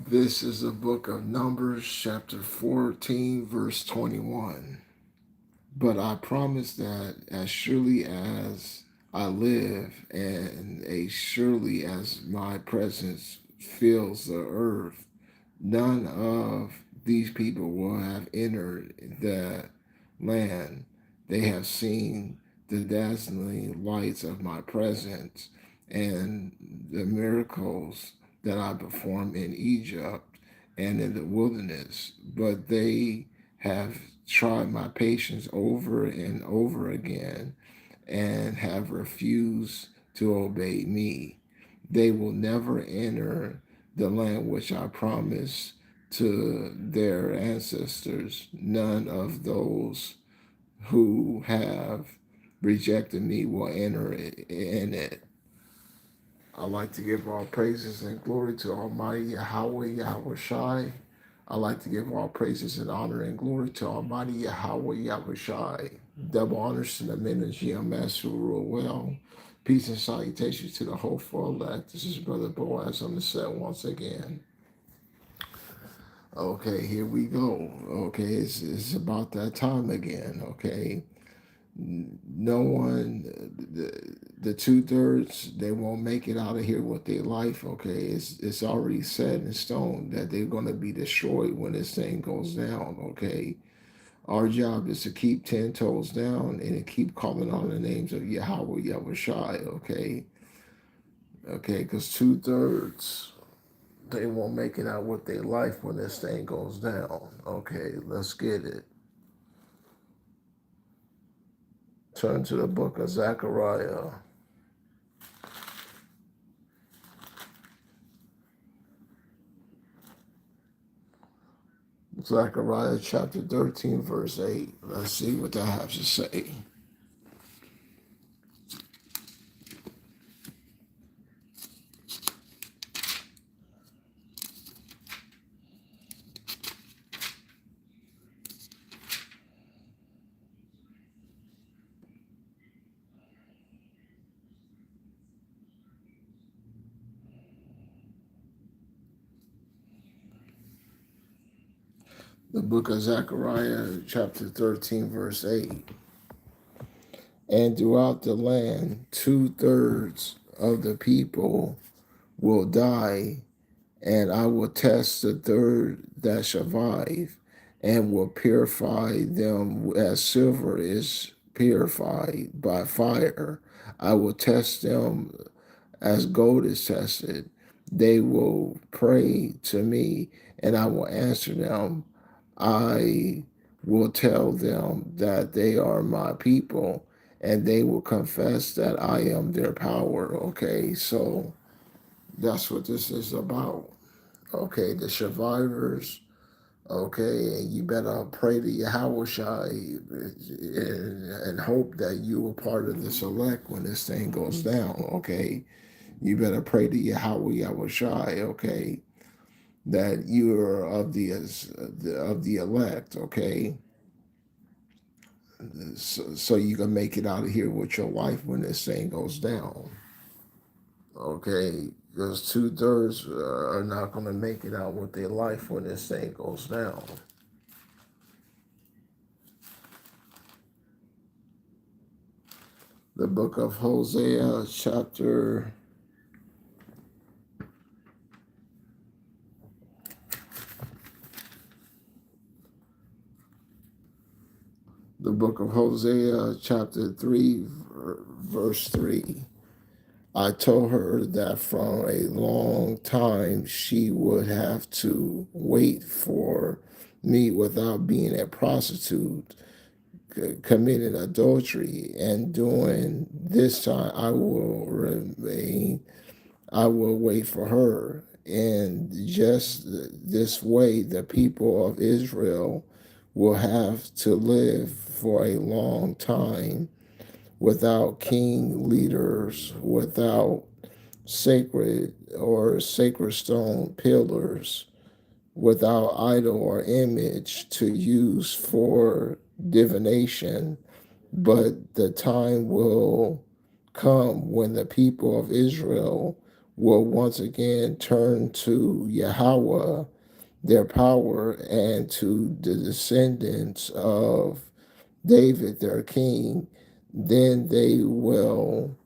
This is the book of Numbers, chapter 14, verse 21. But I promise that as surely as I live, and as surely as my presence fills the earth, none of these people will have entered the land. They have seen the dazzling lights of my presence and the miracles that I perform in Egypt and in the wilderness. But they have tried my patience over and over again and have refused to obey me. They will never enter the land which I promised to their ancestors. None of those who have rejected me will enter in it. I like to give all praises and glory to Almighty Yahweh Yahweh Shai. I like to give all praises and honor and glory to Almighty Yahweh Yahweh Shai. Double honors to the men of GMS who rule well. Peace and salutations to the hopeful elect. This is Brother Boaz on the set once again. Okay, here we go. Okay, it's about that time again. Okay, no one, the 2/3, they won't make it out of here with their life. Okay, it's already set in stone that they're going to be destroyed when this thing goes down. Okay, our job is to keep 10 toes down and to keep calling on the names of Yahweh Yahweh Shai. Okay, because 2/3, they won't make it out with their life when this thing goes down. Okay, let's get it. Turn to the book of Zechariah. Zechariah chapter 13, verse 8. Let's see what that has to say. The book of Zechariah chapter 13, verse 8. And throughout the land, 2/3 of the people will die, and I will test the third that survive, and will purify them as silver is purified by fire. I will test them as gold is tested. They will pray to me, and I will answer them. I will tell them that they are my people, and they will confess that I am their power. Okay, so that's what this is about. Okay, the survivors. Okay, and you better pray to Yahweh Shai and hope that you are part of the select when this thing goes down. Okay, you better pray to Yahweh Yahweh Shai. Okay, that you are of the elect. Okay, so you can make it out of here with your life when this thing goes down. Okay, because 2/3 are not going to make it out with their life when this thing goes down. The book of Hosea, chapter the book of Hosea, chapter 3, verse 3. I told her that from a long time she would have to wait for me without being a prostitute, committing adultery, and during this time I will wait for her. And just this way, the people of Israel will have to live for a long time without king leaders, without sacred stone pillars, without idol or image to use for divination. But the time will come when the people of Israel will once again turn to Yahweh, their power, and to the descendants of David, their king. Then they will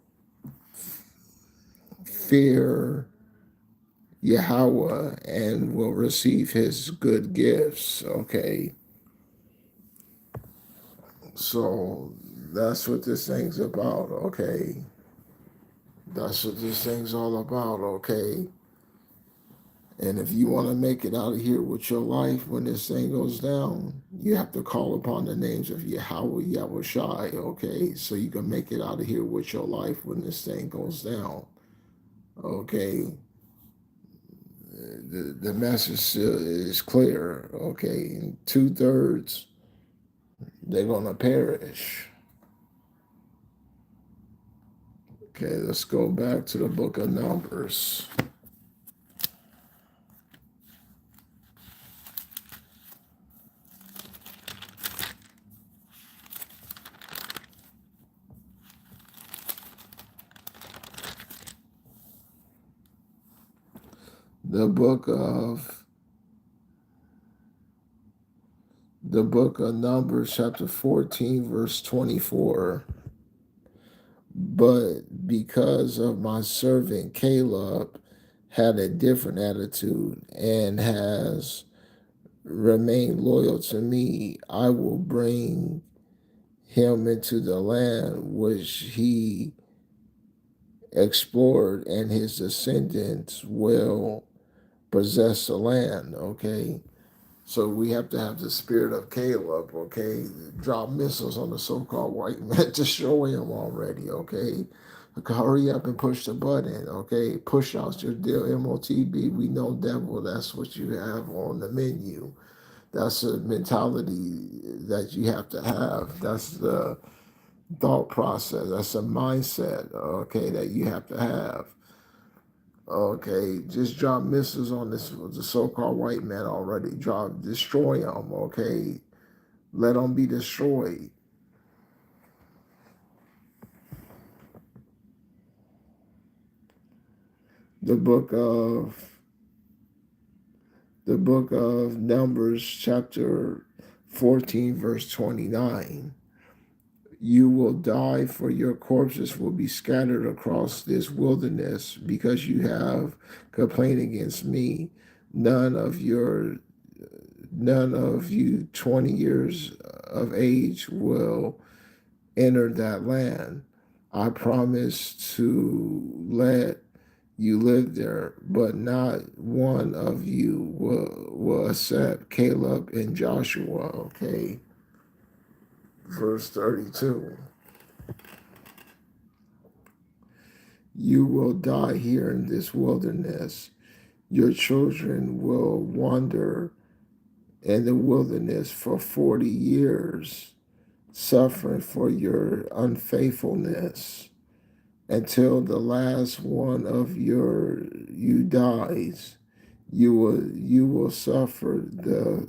fear Yahweh and will receive his good gifts. Okay. So that's what this thing's about. Okay. That's what this thing's all about. Okay. And if you want to make it out of here with your life when this thing goes down, you have to call upon the names of Yahweh, Yahweh Shai, okay? So you can make it out of here with your life when this thing goes down, okay? The message is clear, okay? 2/3, they're going to perish. Okay, let's go back to the book of Numbers. The book of Numbers, chapter 14, verse 24. But because of my servant Caleb had a different attitude and has remained loyal to me, I will bring him into the land which he explored, and his descendants will possess the land. Okay. So we have to have the spirit of Caleb, okay? Drop missiles on the so-called white man, destroy him already, okay? Hurry up and push the button, okay? Push out your deal, MOTB. We know devil, that's what you have on the menu. That's a mentality that you have to have. That's the thought process. That's a mindset, okay, that you have to have. Okay, just drop missiles on the so-called white man already. Destroy them. Okay, let them be destroyed. The book of Numbers, chapter 14, verse 29. You will die, for your corpses will be scattered across this wilderness, because you have complained against me. None of you 20 years of age will enter that land. I promise to let you live there, but not one of you will accept Caleb and Joshua. Okay. Verse 32. You will die here in this wilderness. Your children will wander in the wilderness for 40 years, suffering for your unfaithfulness, until the last one of you dies. You will suffer the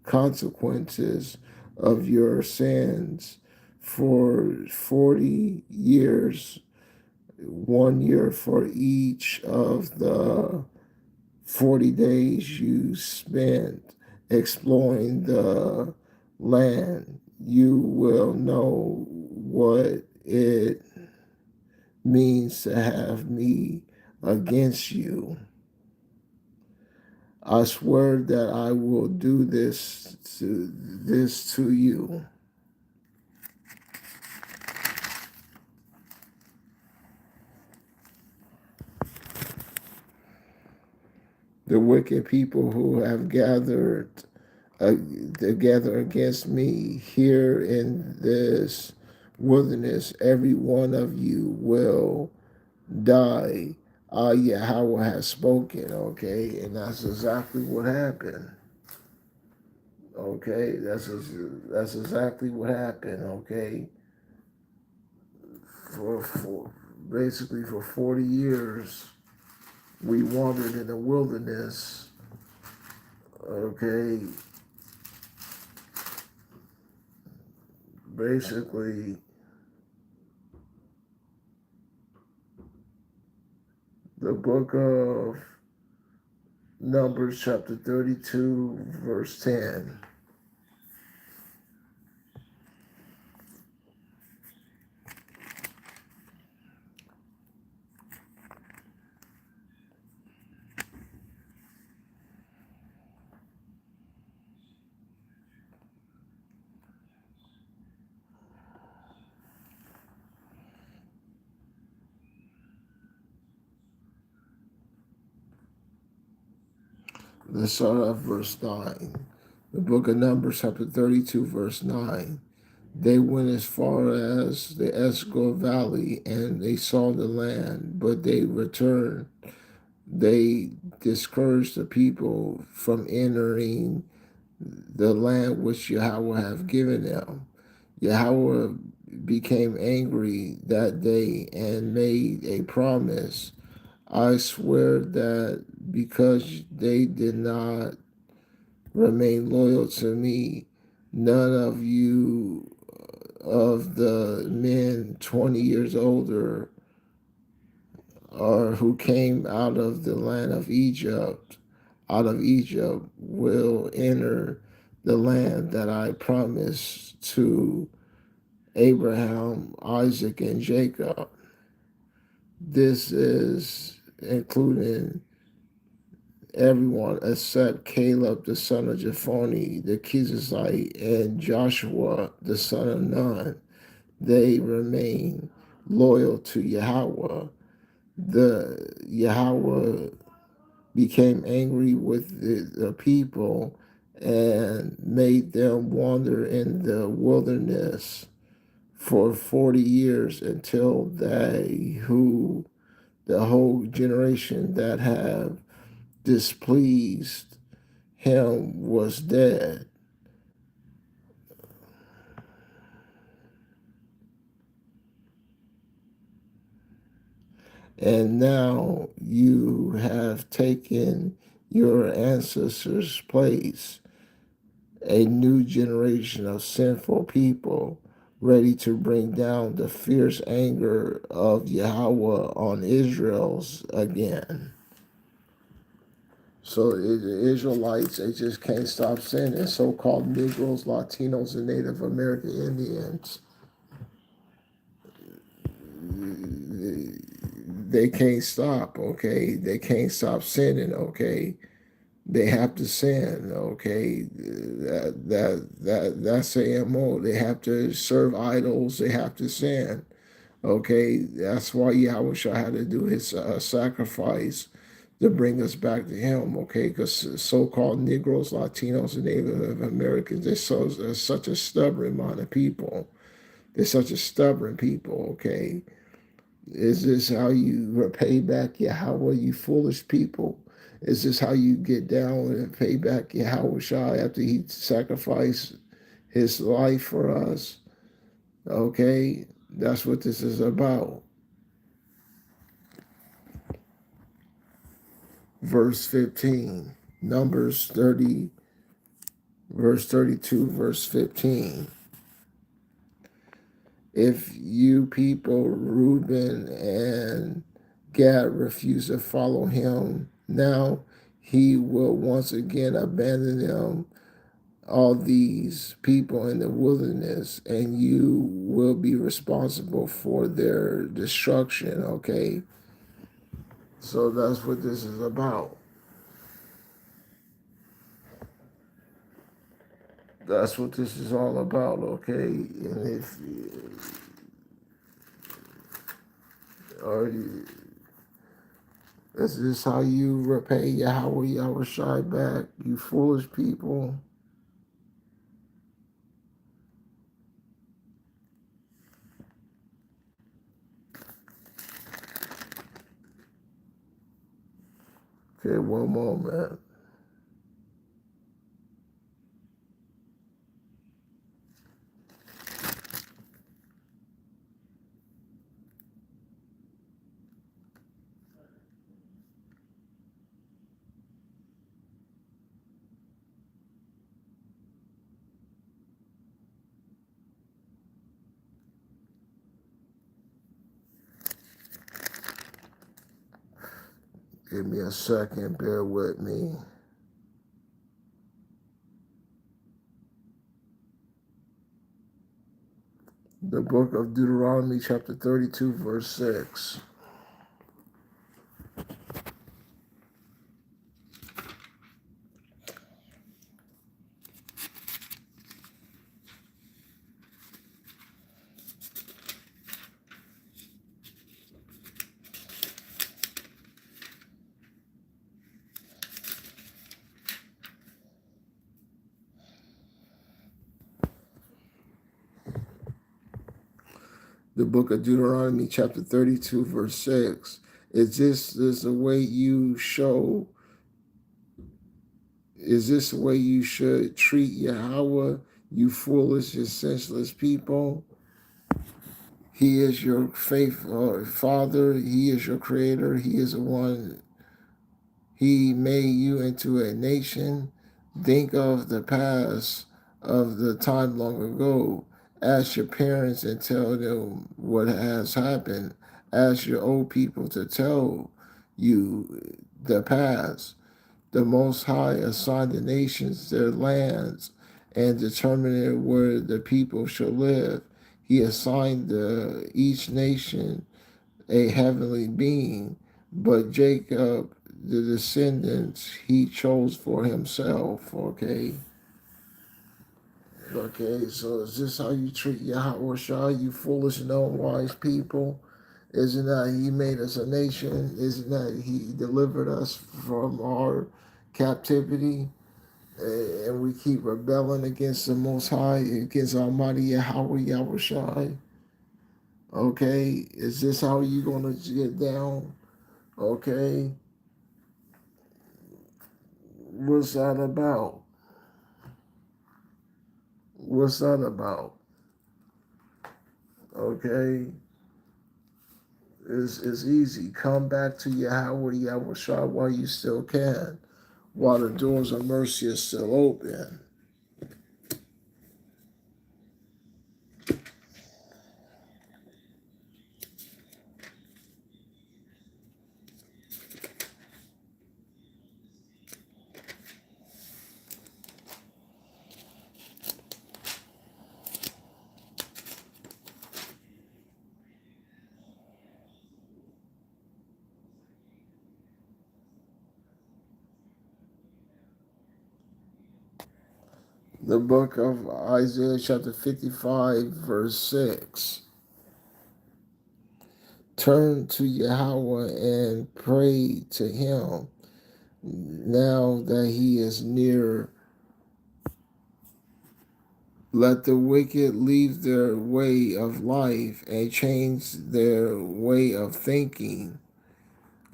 consequences of your sins for 40 years, 1 year for each of the 40 days you spent exploring the land. You will know what it means to have me against you. I swear that I will do this to you. The wicked people who have gathered together against me here in this wilderness, every one of you will die. Yahweh has spoken, okay? And that's exactly what happened. Okay, that's exactly what happened, okay? For basically for 40 years, we wandered in the wilderness, okay? Basically, The book of Numbers, chapter 32, verse 10. Let's start off verse 9. The book of Numbers, chapter 32, verse 9. They went as far as the Escol Valley, and they saw the land, but they returned. They discouraged the people from entering the land which Yahweh have given them. Yahweh became angry that day and made a promise. I swear that because they did not remain loyal to me, none of you of the men 20 years older or who came out of the land of Egypt, will enter the land that I promised to Abraham, Isaac, and Jacob. This is including everyone except Caleb, the son of Jephunneh, the Kenizzite, and Joshua, the son of Nun. They remain loyal to Yahweh. The Yahweh became angry with the people and made them wander in the wilderness for 40 years until the whole generation that have displeased him was dead. And now you have taken your ancestors' place, a new generation of sinful people ready to bring down the fierce anger of Yahweh on Israel's again. So the Israelites, they just can't stop sinning. So-called Negroes, Latinos, and Native American Indians, they can't stop, okay? They can't stop sinning, okay? They have to sin, okay? That's the MO. They have to serve idols. They have to sin, okay? That's why Yahweh had to do his sacrifice to bring us back to him, okay? Because so-called Negroes, Latinos, and Native Americans, they're such a stubborn amount of people. They're such a stubborn people, okay? Is this how you repay back Yahweh, you foolish people? Is this how you get down and pay back Yahweh Shai after he sacrificed his life for us? Okay, that's what this is about. Verse 15, Numbers 30, verse 32, verse 15. If you people, Reuben and Gad, refuse to follow him, now he will once again abandon them, all these people in the wilderness, and you will be responsible for their destruction, okay? So that's what this is about. That's what this is all about, okay? And if or this is how you repay Yahweh Shai back, you foolish people. Okay, one moment. Give me a second, bear with me. The book of Deuteronomy, chapter 32, verse 6. The book of Deuteronomy, chapter 32, verse 6. Is this the way you show? Is this the way you should treat Yahweh, you foolish and senseless people? He is your faithful Father. He is your creator. He is the one. He made you into a nation. Think of the past, of the time long ago. Ask your parents and tell them what has happened. Ask your old people to tell you the past. The Most High assigned the nations their lands and determined where the people shall live. He assigned each nation a heavenly being, but Jacob, the descendants, he chose for himself. Okay. Okay, so is this how you treat Yahweh Shai, you foolish and unwise people? Isn't that he made us a nation? Isn't that he delivered us from our captivity? And we keep rebelling against the Most High, against Almighty Yahweh, Yahweh Shai. Okay, is this how you going to get down? Okay, what's that about? What's that about? Okay, it's easy. Come back to Yahweh, Yahweh Shai while you still can, while the doors of mercy are still open. The book of Isaiah, chapter 55, verse 6. Turn to Yahweh and pray to him now that he is near. Let the wicked leave their way of life and change their way of thinking.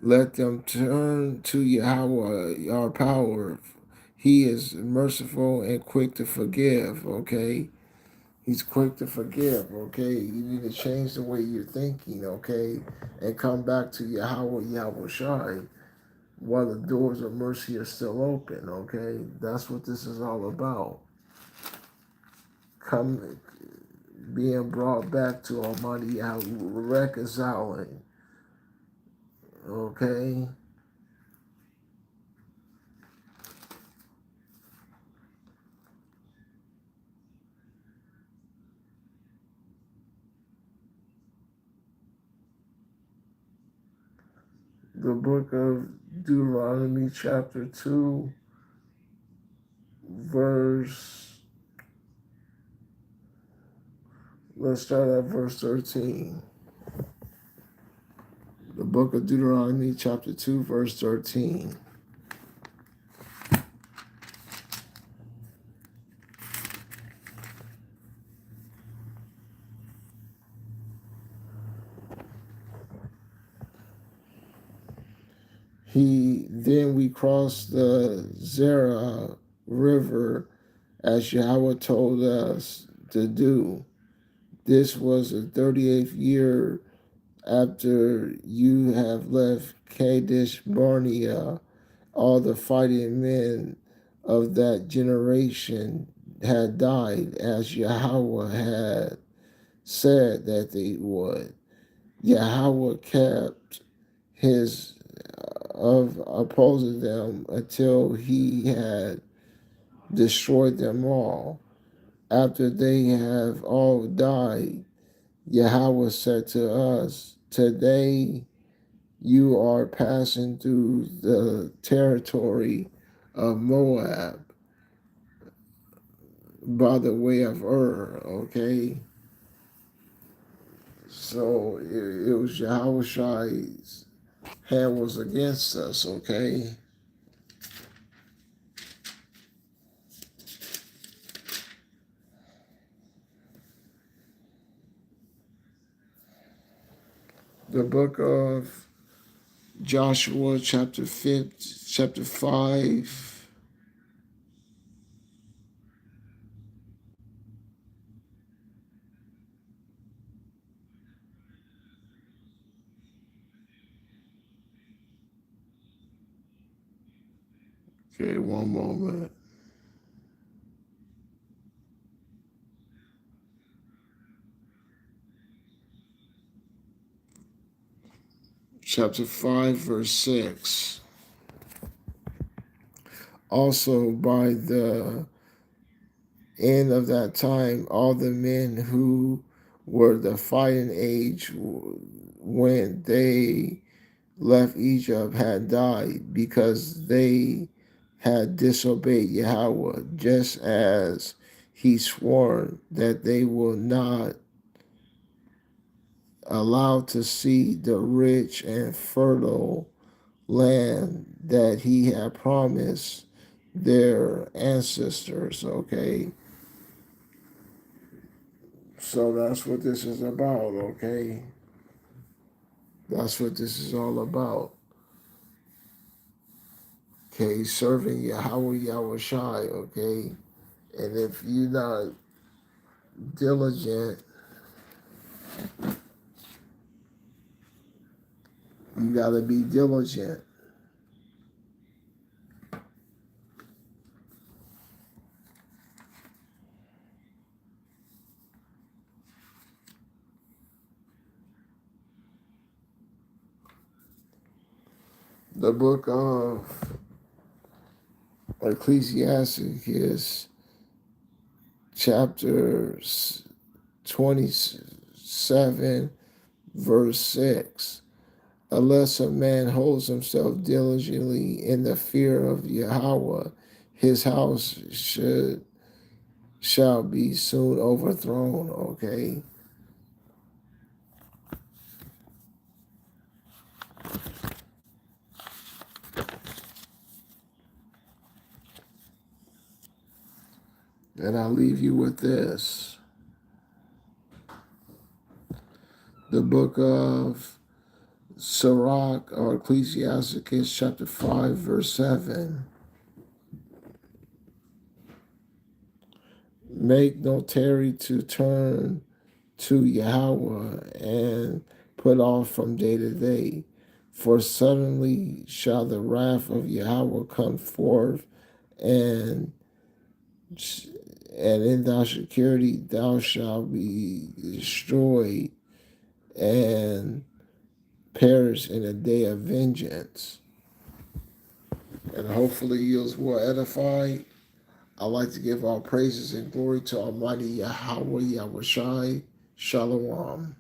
Let them turn to Yahweh, our power. He is merciful and quick to forgive, okay? He's quick to forgive, okay? You need to change the way you're thinking, okay? And come back to Yahweh, Yahweh Shai, while the doors of mercy are still open, okay? That's what this is all about. Come, being brought back to Almighty Yahweh, reconciling, okay? The book of Deuteronomy, chapter 2, verse, let's start at verse 13. The book of Deuteronomy, chapter 2, verse 13. Then we crossed the Zerah River as Yahweh told us to do. This was the 38th year after you have left Kadesh Barnea. All the fighting men of that generation had died as Yahweh had said that they would. Yahweh kept his of opposing them until he had destroyed them all. After they have all died, Yahweh said to us, "Today you are passing through the territory of Moab by the way of Ur." Okay, so it was Yahweh's hand was against us. Okay, the book of Joshua, chapter 5. Okay, one moment. Chapter 5, verse 6. Also, by the end of that time, all the men who were the fighting age when they left Egypt had died because they had disobeyed Yahweh, just as he swore that they will not allow to see the rich and fertile land that he had promised their ancestors. Okay, so that's what this is about. Okay, that's what this is all about. Okay, serving Yahweh Yahweh Shai. Okay, and if you're not diligent, you got to be diligent. The book of Ecclesiastes, chapter 27, verse 6. Unless a man holds himself diligently in the fear of Yahweh, his house shall be soon overthrown. Okay. And I'll leave you with this. The book of Sirach or Ecclesiastes chapter 5 verse 7. Make no tarry to turn to Yahweh and put off from day to day. For suddenly shall the wrath of Yahweh come forth, and in thy security thou shalt be destroyed and perish in a day of vengeance. And hopefully you will edify. I like to give all praises and glory to Almighty Yahweh Yahweh Shai. Shalom.